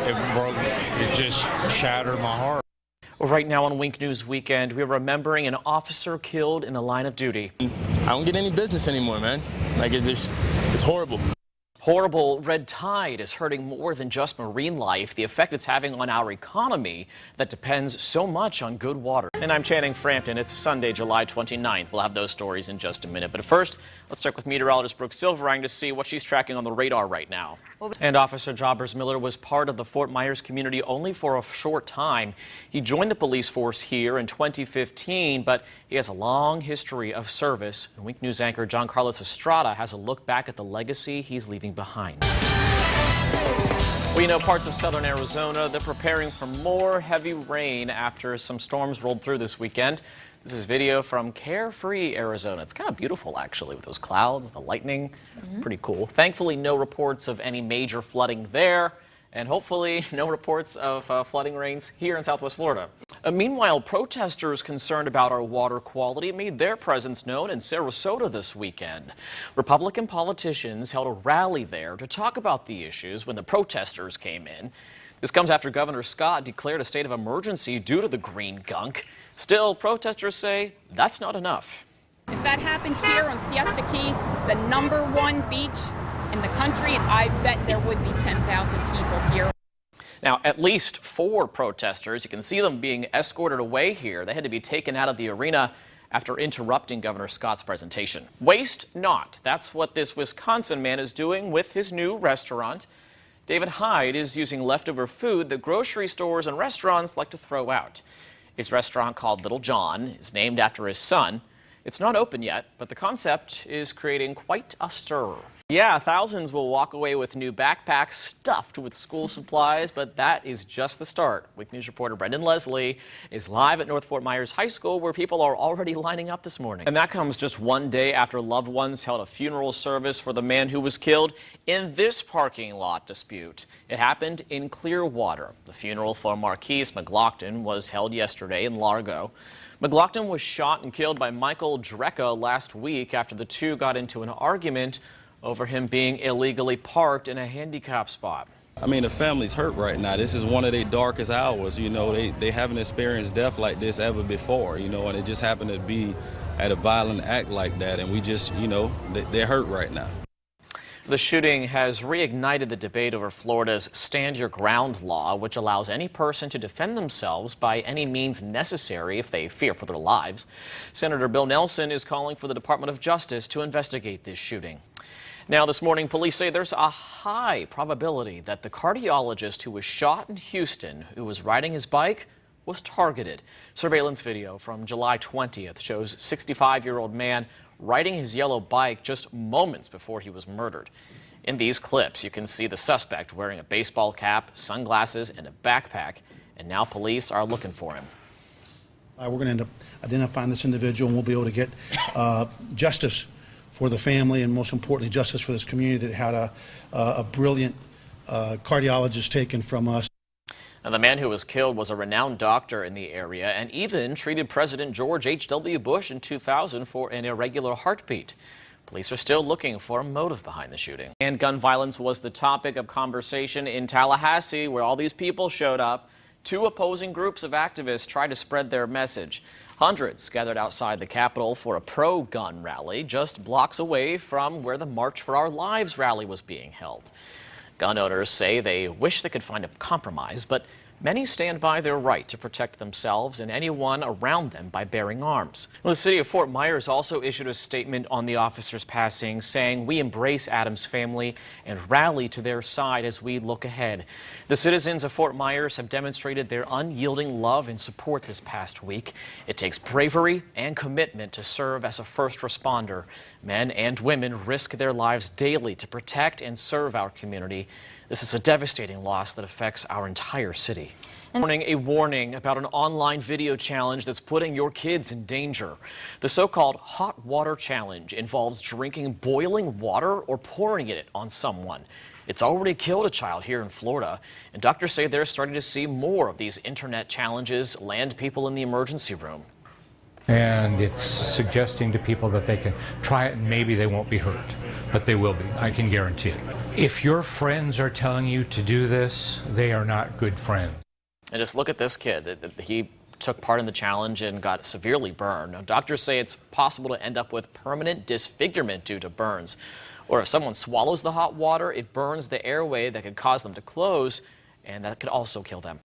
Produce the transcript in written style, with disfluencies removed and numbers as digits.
it just shattered my heart. Well, right now on Wink News Weekend, we're remembering an officer killed in the line of duty. I don't get any business anymore, man. Like, it's horrible. Horrible red tide is hurting more than just marine life, the effect it's having on our economy that depends so much on good water. And I'm Channing Frampton. It's Sunday, July 29th. We'll have those stories in just a minute. But first, let's check with meteorologist Brooke Silverang to see what she's tracking on the radar right now. And Officer Jobbers Miller was part of the Fort Myers community only for a short time. He joined the police force here in 2015, but he has a long history of service. And Wink News anchor John Carlos Estrada has a look back at the legacy he's leaving behind. We know parts of southern Arizona, they're preparing for more heavy rain after some storms rolled through this weekend. This is video from Carefree, Arizona. It's kind of beautiful, actually, with those clouds, the lightning. Pretty cool. Thankfully, no reports of any major flooding there, and hopefully no reports of flooding rains here in Southwest Florida. Meanwhile, protesters concerned about our water quality made their presence known in Sarasota this weekend. Republican politicians held a rally there to talk about the issues when the protesters came in. This comes after Governor Scott declared a state of emergency due to the green gunk. Still, protesters say that's not enough. If that happened here on Siesta Key, the #1 beach in the country, I bet there would be 10,000 people here. Now, at least 4 protesters, you can see them being escorted away here. They had to be taken out of the arena after interrupting Governor Scott's presentation. Waste not. That's what this Wisconsin man is doing with his new restaurant. David Hyde is using leftover food that grocery stores and restaurants like to throw out. His restaurant, called Little John, is named after his son. It's not open yet, but the concept is creating quite a stir. Yeah, thousands will walk away with new backpacks stuffed with school supplies, but that is just the start. Wink News reporter Brendan Leslie is live at North Fort Myers High School, where people are already lining up this morning. And that comes just one day after loved ones held a funeral service for the man who was killed in this parking lot dispute. It happened in Clearwater. The funeral for Marquise McLaughlin was held yesterday in Largo. McLaughlin was shot and killed by Michael Drecka last week after the two got into an argument over him being illegally parked in a handicap spot. I mean, the family's hurt right now. This is one of their darkest hours. You know, they haven't experienced death like this ever before, you know, and it just happened to be at a violent act like that. And we just, you know, they're hurt right now. The shooting has reignited the debate over Florida's Stand Your Ground law, which allows any person to defend themselves by any means necessary if they fear for their lives. Senator Bill Nelson is calling for the Department of Justice to investigate this shooting. Now, this morning, police say there's a high probability that the cardiologist who was shot in Houston, who was riding his bike, was targeted. Surveillance video from July 20th shows 65-year-old man riding his yellow bike just moments before he was murdered. In these clips, you can see the suspect wearing a baseball cap, sunglasses, and a backpack, and now police are looking for him. We're going to end up identifying this individual, and we'll be able to get justice for the family, and most importantly, justice for this community that had a brilliant cardiologist taken from us. Now, the man who was killed was a renowned doctor in the area and even treated President George H.W. Bush in 2000 for an irregular heartbeat. Police are still looking for a motive behind the shooting. And gun violence was the topic of conversation in Tallahassee, where all these people showed up. 2 opposing groups of activists tried to spread their message. Hundreds gathered outside the Capitol for a pro-gun rally just blocks away from where the March for Our Lives rally was being held. Gun owners say they wish they could find a compromise, but many stand by their right to protect themselves and anyone around them by bearing arms. Well, the city of Fort Myers also issued a statement on the officer's passing, saying, "We embrace Adam's family and rally to their side as we look ahead." The citizens of Fort Myers have demonstrated their unyielding love and support this past week. It takes bravery and commitment to serve as a first responder. Men and women risk their lives daily to protect and serve our community. This is a devastating loss that affects our entire city. A warning about an online video challenge that's putting your kids in danger. The so-called hot water challenge involves drinking boiling water or pouring it on someone. It's already killed a child here in Florida, and doctors say they're starting to see more of these internet challenges land people in the emergency room. And it's suggesting to people that they can try it and maybe they won't be hurt, but they will be, I can guarantee it. If your friends are telling you to do this, they are not good friends. And just look at this kid. He took part in the challenge and got severely burned. Now, doctors say it's possible to end up with permanent disfigurement due to burns. Or if someone swallows the hot water, it burns the airway that could cause them to close, and that could also kill them.